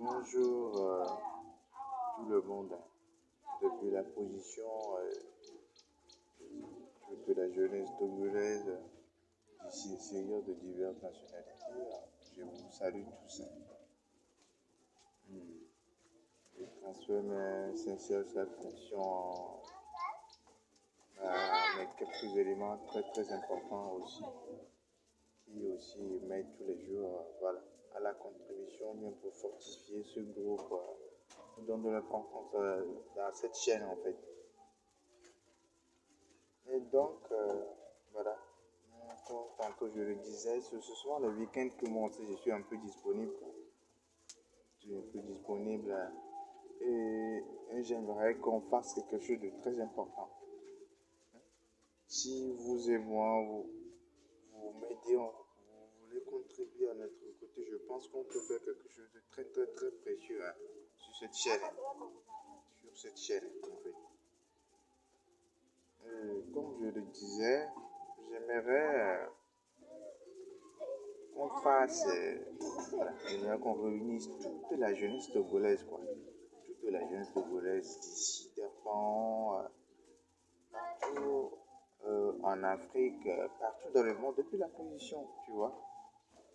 Bonjour tout le monde. Depuis la position de la jeunesse togolaise d'ici extérieur de diverses nationalités, je vous salue tous. Je transfère mes sincères salutations à mes quelques éléments très importants aussi, qui aussi m'aident tous les jours voilà, à la contribution bien pour fortifier ce groupe. Nous donne de l'importance dans cette chaîne en fait. Et donc, voilà, comme tantôt je le disais, ce soir, le week-end commence, je suis un peu disponible. Je suis un peu disponible et j'aimerais qu'on fasse quelque chose de très important. Si vous et moi, vous m'aidez, vous voulez contribuer à notre côté, je pense qu'on peut faire quelque chose de très précieux sur cette chaîne. Sur cette chaîne, en fait. Comme je le disais, j'aimerais qu'on fasse, voilà, j'aimerais qu'on réunisse toute la jeunesse togolaise, quoi. Toute la jeunesse togolaise d'ici, d'Erpan, partout en Afrique, partout dans le monde, depuis la position, tu vois.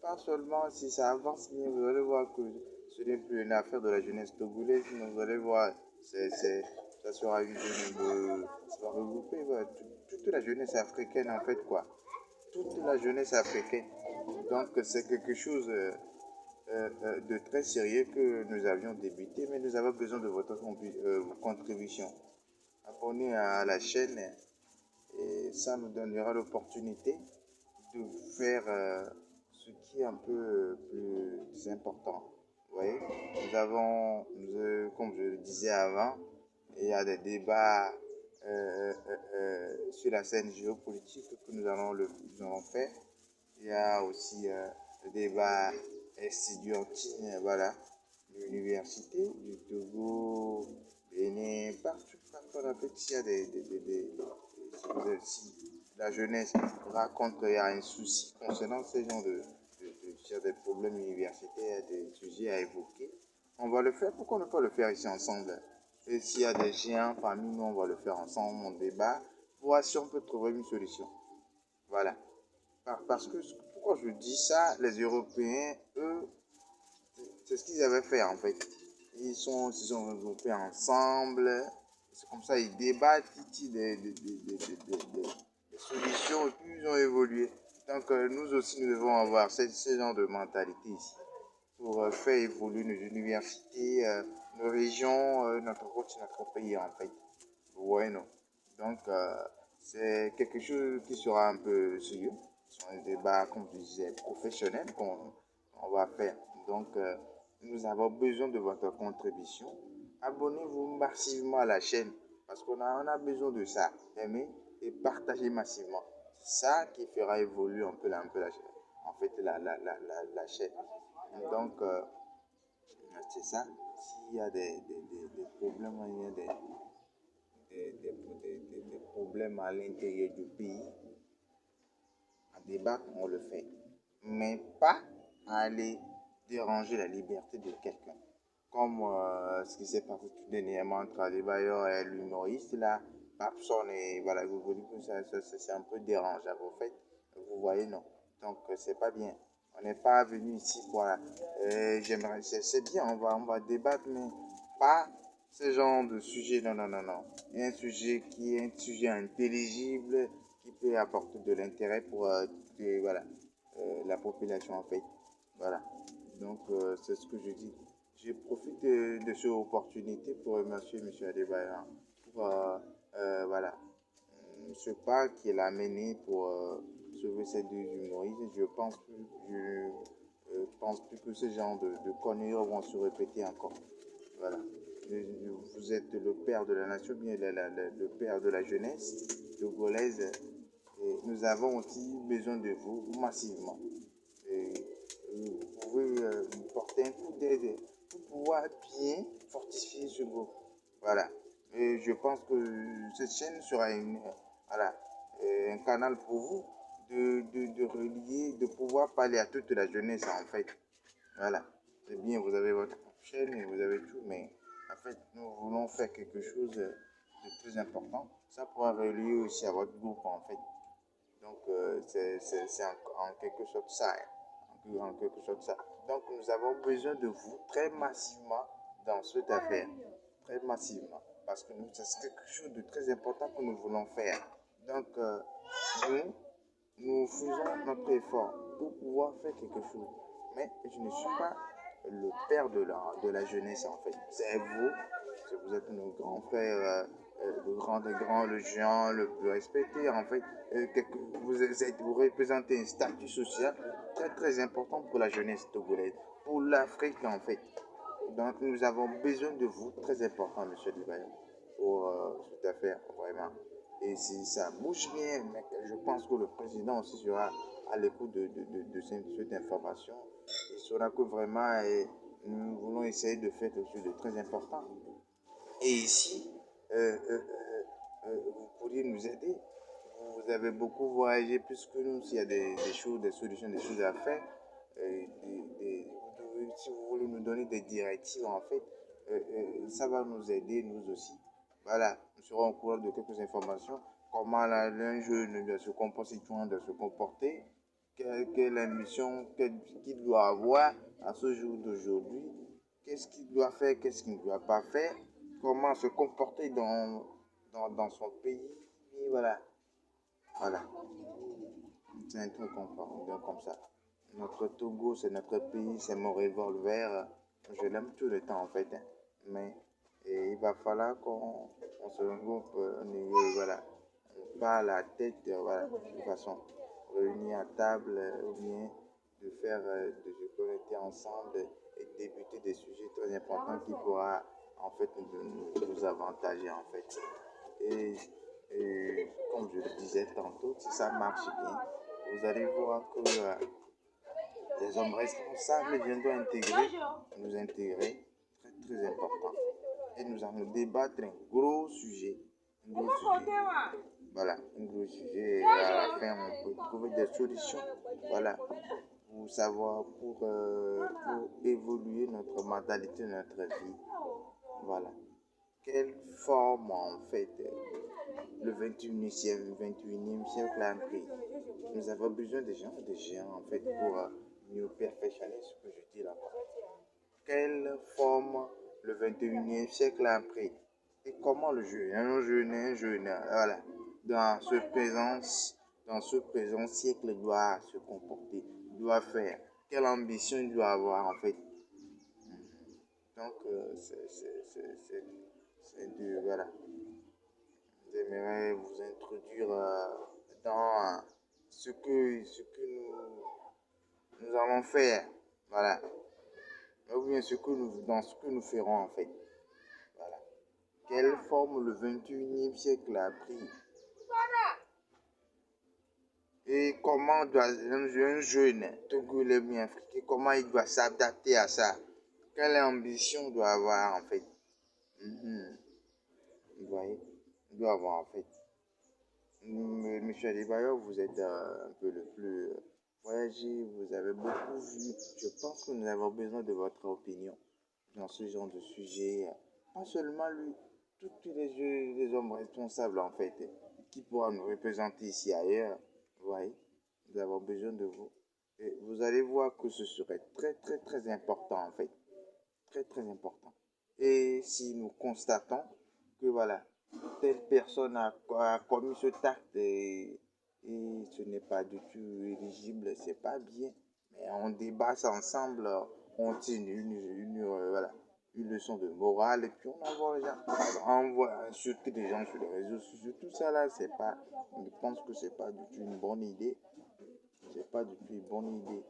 Pas seulement si ça avance, mais vous allez voir que ce n'est plus une affaire de la jeunesse togolaise, mais vous allez voir, ça sera une jeunesse ça va regrouper voilà, toute la jeunesse africaine en fait, quoi. Toute la jeunesse africaine. Donc c'est quelque chose de très sérieux que nous avions débuté, mais nous avons besoin de votre contribution. Abonnez à la chaîne et ça nous donnera l'opportunité de faire ce qui est un peu plus important. Vous voyez, comme je le disais avant, il y a des débats sur la scène géopolitique que nous allons faire. Il y a aussi le débat estudiantine, voilà, de l'université du Togo, Bénin, partout en Afrique, s'il y a si la jeunesse raconte qu'il y a un souci concernant ce genre s'il y a des problèmes universitaires, des sujets à évoquer, on va le faire. Pourquoi ne pas le faire ici ensemble? Et s'il y a des géants parmi nous, on va le faire ensemble, on débat, voir si on peut trouver une solution. Voilà. Parce que, pourquoi je dis ça, les Européens, eux, c'est ce qu'ils avaient fait en fait. Ils sont regroupés ensemble, c'est comme ça, ils débattent, ils tirent des solutions et puis ils ont évolué. Donc nous aussi, nous devons avoir ce genre de mentalité ici pour faire évoluer nos universités, nos régions, notre pays en fait. Vous voyez, non? Donc c'est quelque chose qui sera un peu sérieux. Ce sont des débats, comme je disais, professionnels qu'on va faire. Donc nous avons besoin de votre contribution. Abonnez-vous massivement à la chaîne parce qu'on a besoin de ça. Aimez et partagez massivement. C'est ça qui fera évoluer un peu la chaîne. En fait, la chaîne. Donc, c'est ça. S'il y a des problèmes, il y a des problèmes à l'intérieur du pays, à débattre, on le fait. Mais pas à aller déranger la liberté de quelqu'un. Comme ce qui s'est passé tout dernièrement entre Ali Bayor et l'humoriste, là, Papson et voilà, vous voyez que c'est un peu dérangeable, en fait. Vous voyez, non. Donc, c'est pas bien. On n'est pas venu ici pour... j'aimerais, c'est bien, on va débattre, mais pas ce genre de sujet, non. Un sujet qui est un sujet intelligible, qui peut apporter de l'intérêt pour voilà, la population, en fait. Voilà. Donc, c'est ce que je dis. Je profite de cette opportunité pour remercier M. Adebayan pour voilà, ce pas qu'il a mené pour sauver ces deux humoristes. Je pense plus que ce genre de conneries vont se répéter encore. Voilà. Vous êtes le père de la nation, bien le père de la jeunesse togolaise. Et nous avons aussi besoin de vous massivement. Et vous pouvez porter un coup d'aide pour pouvoir bien fortifier ce groupe. Voilà. Et je pense que cette chaîne sera voilà, un canal pour vous de relier, de pouvoir parler à toute la jeunesse en fait. Voilà. C'est bien, vous avez votre chaîne et vous avez tout, mais en fait, nous voulons faire quelque chose de plus important. Ça pourra relier aussi à votre groupe, en fait. Donc, c'est en quelque sorte ça. En quelque sorte ça. Donc, nous avons besoin de vous très massivement dans cette affaire. Très massivement. Parce que c'est quelque chose de très important que nous voulons faire. Donc, nous, nous faisons notre effort pour pouvoir faire quelque chose. Mais je ne suis pas le père de la jeunesse, en fait. C'est vous. Vous êtes nos grands frères, le grand des grands, le géant, le plus respecté, en fait. Vous représentez un statut social très, très important pour la jeunesse togolaise, pour l'Afrique, en fait. Donc, nous avons besoin de vous, très important, monsieur Dubaï, pour cette affaire, vraiment. Et si ça bouge bien, mec, je pense que le président aussi sera à l'écoute de cette information. Il saura que vraiment, nous voulons essayer de faire quelque chose de très important. Et ici, vous pourriez nous aider. Vous avez beaucoup voyagé plus que nous. S'il y a des choses, des solutions, des choses à faire, si vous voulez nous donner des directives, en fait, ça va nous aider, nous aussi. Voilà, nous serons au courant de quelques informations. Comment l'un jeune doit se comporter, doit se comporter, quelle ambition qu'il doit avoir à ce jour d'aujourd'hui, qu'est-ce qu'il doit faire, qu'est-ce qu'il ne doit pas faire, comment se comporter dans son pays. Et voilà, voilà. C'est un truc comme ça. Notre Togo, c'est notre pays, c'est mon revolver. Je l'aime tout le temps en fait. Mais il va falloir qu'on se regroupe au niveau, voilà. On part la tête, voilà, de toute façon. Réunis à table ou bien de faire, de se connecter ensemble et débuter des sujets très importants qui pourra en fait nous avantager en fait. Et comme je le disais tantôt, si ça marche bien, vous allez voir que les hommes responsables viendront nous intégrer, très très important. Et nous allons débattre un gros sujet. Voilà, un gros sujet. Et à la fin, on peut trouver des solutions. Voilà, pour savoir, pour évoluer notre mentalité, notre vie. Voilà. Quelle forme en fait le 21e siècle a pris? Nous avons besoin des gens en fait pour mieux perfectionner ce que je dis là. Quelle forme le 21e siècle a pris? Et comment le jeune, voilà, dans ce présent siècle doit se comporter, doit faire? Quelle ambition il doit avoir en fait? Donc, voilà. J'aimerais vous introduire dans nous allons faire. Voilà. Ou bien dans ce que nous ferons en fait. Voilà. Quelle forme le 21e siècle a pris? Et comment doit un jeune togolais bien africain, comment il doit s'adapter à ça? Quelle ambition doit avoir en fait? Vous voyez? Il doit avoir en fait. Monsieur Adebayor, vous êtes un peu le plus voyagé, vous avez beaucoup vu. Je pense que nous avons besoin de votre opinion dans ce genre de sujet. Pas seulement lui, tous les hommes responsables en fait, qui pourront nous représenter ici ailleurs. Vous voyez, nous avons besoin de vous. Et vous allez voir que ce serait très très très important en fait. Très très important. Et si nous constatons que voilà, telle personne a commis ce acte et ce n'est pas du tout éligible, c'est pas bien. Mais on débat ça ensemble, on tient voilà, une leçon de morale et puis on envoie les gens. On envoie insulter des gens sur les réseaux sociaux. Tout ça là, c'est pas, je pense que c'est pas du tout une bonne idée. C'est pas du tout une bonne idée.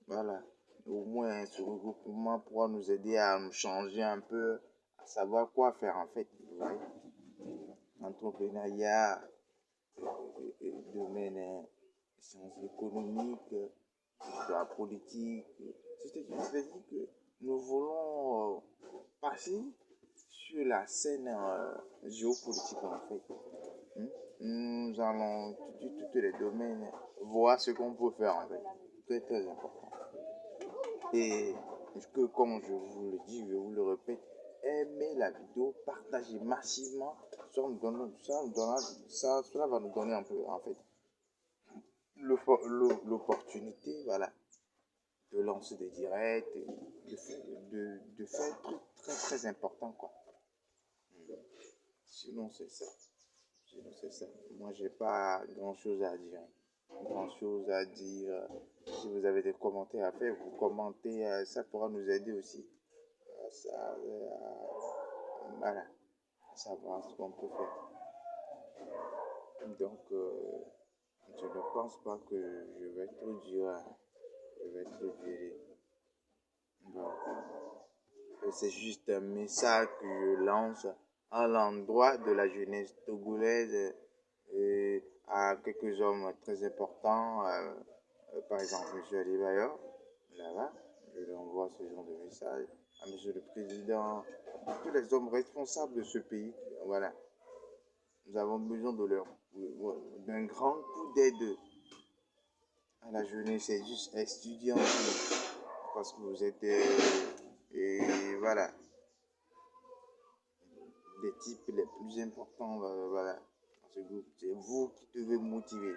Voilà. Au moins, ce regroupement pourra nous aider à nous changer un peu, à savoir quoi faire en fait. Vous voyez? Entrepreneuriat, domaine sciences économiques, la politique. C'est-à-dire que nous voulons passer sur la scène géopolitique en fait. Nous allons tous les domaines voir ce qu'on peut faire en fait. Très très important. Et que, comme je vous le dis, je vous le répète, aimez la vidéo, partagez massivement. Cela va nous donner un peu, en fait, l'opportunité, voilà, de lancer des directs, de faire un truc très très important, quoi. Sinon, c'est ça. Sinon, c'est ça. Moi, j'ai pas grand chose à dire. Grand chose à dire. Si vous avez des commentaires à faire, vous commentez. Ça pourra nous aider aussi. Ça, voilà. Savoir ce qu'on peut faire. Donc, je ne pense pas que je vais trop dur. Je vais trop dur. Bon. C'est juste un message que je lance à l'endroit de la jeunesse togolaise et à quelques hommes très importants, par exemple M. Ali Bayor, là-bas, je lui envoie ce genre de message, à M. le Président, à tous les hommes responsables de ce pays. Voilà, nous avons besoin d'un grand coup d'aide à la jeunesse, c'est juste étudiant, parce que vous êtes, et voilà, des types les plus importants, voilà, dans ce groupe. C'est vous qui devez motiver.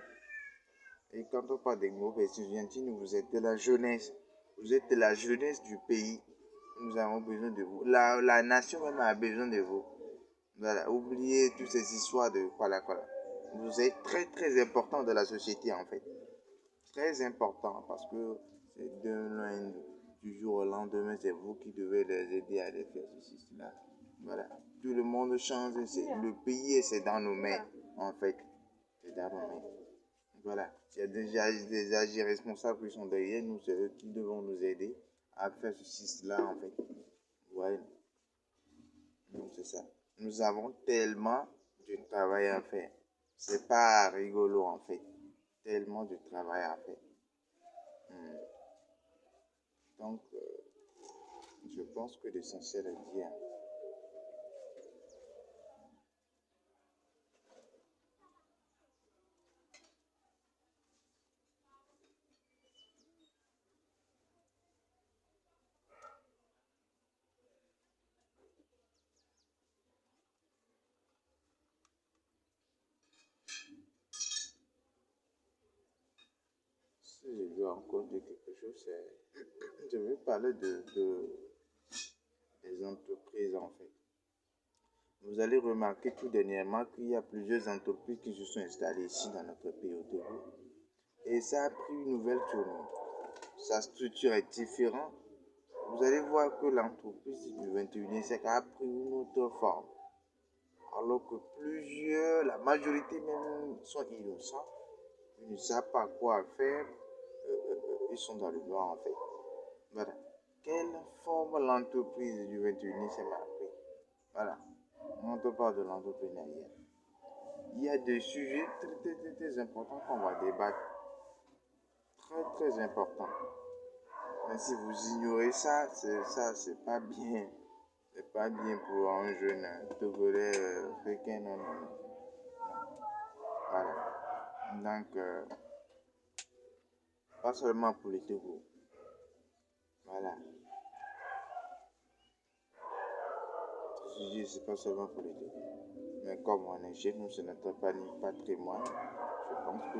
Et quand on parle des groupes étudiantines, vous êtes de la jeunesse. Vous êtes de la jeunesse du pays. Nous avons besoin de vous. La nation même a besoin de vous. Voilà, oubliez toutes ces histoires de voilà. Vous êtes très très important de la société en fait. Très important parce que c'est du jour au lendemain, c'est vous qui devez les aider à les faire ceci, cela. Voilà. Tout le monde change. Le pays, c'est dans nos mains en fait. C'est dans nos mains. Voilà, il y a des agents responsables qui sont derrière nous, c'est eux qui devront nous aider à faire ceci, cela en fait. Ouais, donc c'est ça. Nous avons tellement de travail à faire. C'est pas rigolo en fait. Tellement de travail à faire. Donc, je pense que l'essentiel est bien. Si je dois encore dire quelque chose, je vais parler des entreprises en fait. Vous allez remarquer tout dernièrement qu'il y a plusieurs entreprises qui se sont installées ici dans notre pays au Togo. Et ça a pris une nouvelle tournure. Sa structure est différente. Vous allez voir que l'entreprise du 21e siècle a pris une autre forme. Alors que la majorité même sont innocents. Ils ne savent pas quoi faire. Ils sont dans le noir en fait. Voilà. Quelle forme l'entreprise du 21e siècle a pris? Voilà. On te parle de l'entrepreneuriat. Il y a des sujets très importants qu'on va débattre. Très importants. Mais si vous ignorez ça, c'est pas bien. C'est pas bien pour un jeune togolais africain, non. Voilà. Donc, pas seulement pour les Togo. Voilà. Ce sujet, c'est pas seulement pour les Togo. Mais comme on est jeune, nous, c'est notre patrimoine. Je pense que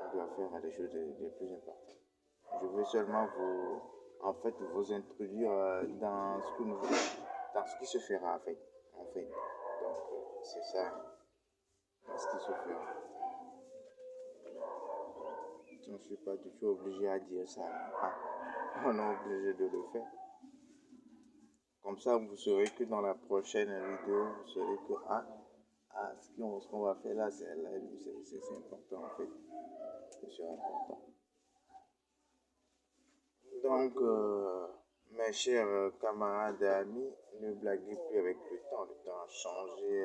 on doit faire des choses les plus importantes. Je veux seulement vous introduire dans ce qui se fera en fait. Donc c'est ça, dans ce qui se fera. Je ne suis pas du tout obligé à dire ça. On est obligé de le faire. Comme ça, vous saurez que dans la prochaine vidéo, vous saurez que ce qu'on va faire là, c'est important en fait. C'est important. Donc, mes chers camarades et amis, ne blaguez plus avec le temps. Le temps a changé.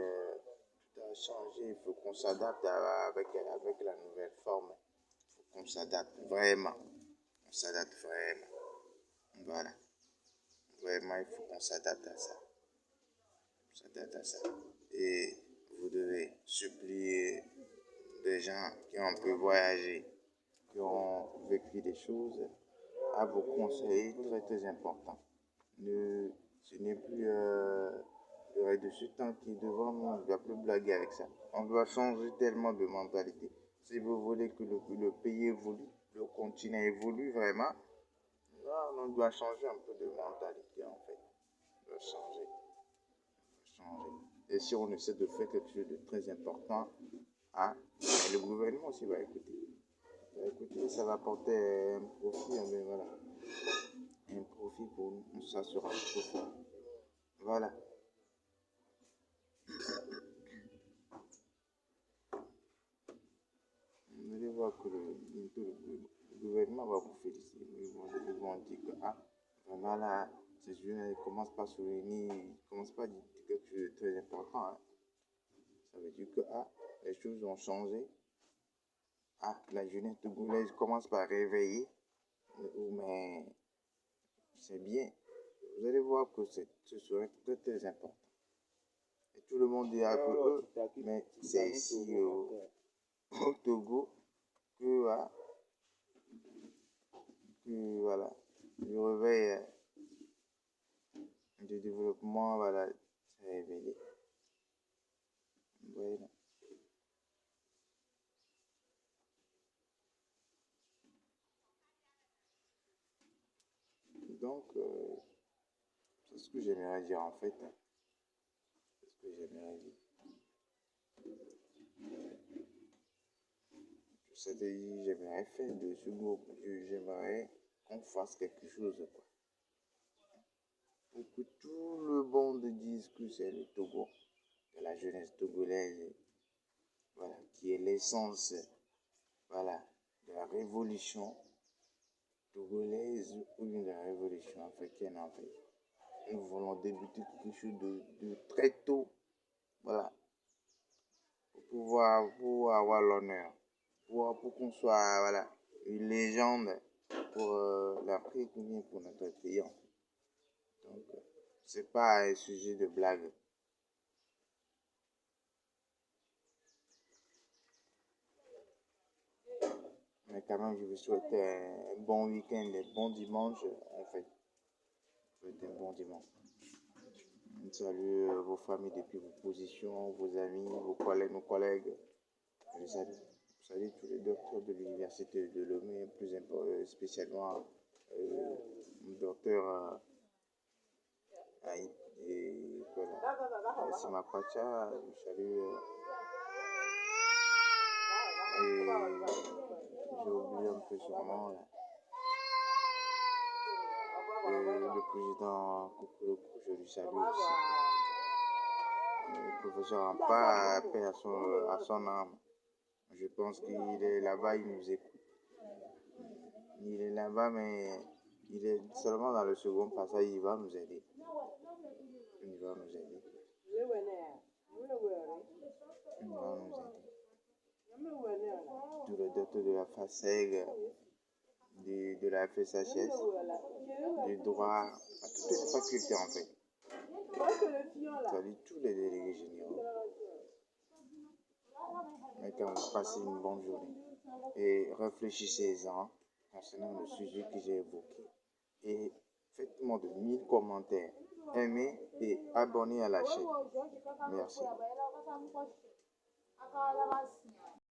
Il faut qu'on s'adapte avec la nouvelle forme. Il faut qu'on s'adapte vraiment. On s'adapte vraiment. Voilà. Vraiment, il faut qu'on s'adapte à ça. On s'adapte à ça. Et vous devez supplier des gens qui ont pu voyager, qui ont vécu des choses, à vos conseils très très importants. Ce n'est plus le reste de ce temps qui est devant nous, on ne doit plus blaguer avec ça. On doit changer tellement de mentalité. Si vous voulez que le pays évolue, le continent évolue vraiment, là, on doit changer un peu de mentalité en fait. On doit changer. Et si on essaie de faire quelque chose de très important, ah, le gouvernement aussi va écouter. Écoutez, ça va apporter un profit, mais voilà. Un profit pour nous, ça sera un profit. Voilà. Vous allez voir que le gouvernement va vous féliciter. Ils vont dire que, ah, vraiment là, ces jeunes, ils ne commencent pas à se réunir, ils ne commencent pas à dire quelque chose de très important. Hein. Ça veut dire que, ah, les choses ont changé. Ah, la jeunesse togolaise commence par réveiller. Mais c'est bien. Vous allez voir que ce serait très très important. Et tout le monde dira que eux, mais c'est ici au Togo que, ah, que voilà, le réveil du développement voilà, s'est révélé. Voilà. Donc, c'est ce que j'aimerais dire en fait. C'est ce que j'aimerais dire. C'est-à-dire, j'aimerais faire de ce groupe, j'aimerais qu'on fasse quelque chose. Quoi. Pour que tout le monde dise que c'est le Togo, que la jeunesse togolaise, voilà, qui est l'essence, voilà, de la révolution togolaise ou de la révolution africaine en fait. Nous voulons débuter quelque chose de très tôt, voilà, pour avoir l'honneur, pour qu'on soit, voilà, une légende pour l'Afrique ou bien pour notre pays. Donc, c'est pas un sujet de blague. Mais quand même, je vous souhaite un bon week-end, un bon dimanche, en fait. Je vous souhaite un bon dimanche. Salut vos familles depuis vos positions, vos amis, vos collègues, nos collègues. Je salue tous les docteurs de l'université de Lomé, spécialement le docteur et voilà, Sima Pacha. Je salue et j'ai oublié un peu son nom là. Le président Koukoulou, je lui salue aussi. Le professeur Ampa, paix à son âme. Je pense qu'il est là-bas, il nous écoute. Il est là-bas, mais il est seulement dans le second passage, il va nous aider. Il va nous aider. Il va nous aider. Tous les docteurs de la FASEG, de la FSHS, du droit, à toutes les facultés en fait. Salut tous les délégués généraux. Maintenant, passez une bonne journée et réfléchissez-en concernant le sujet que j'ai évoqué. Et faites-moi de 1000 commentaires, aimez et abonnez à la chaîne. Merci.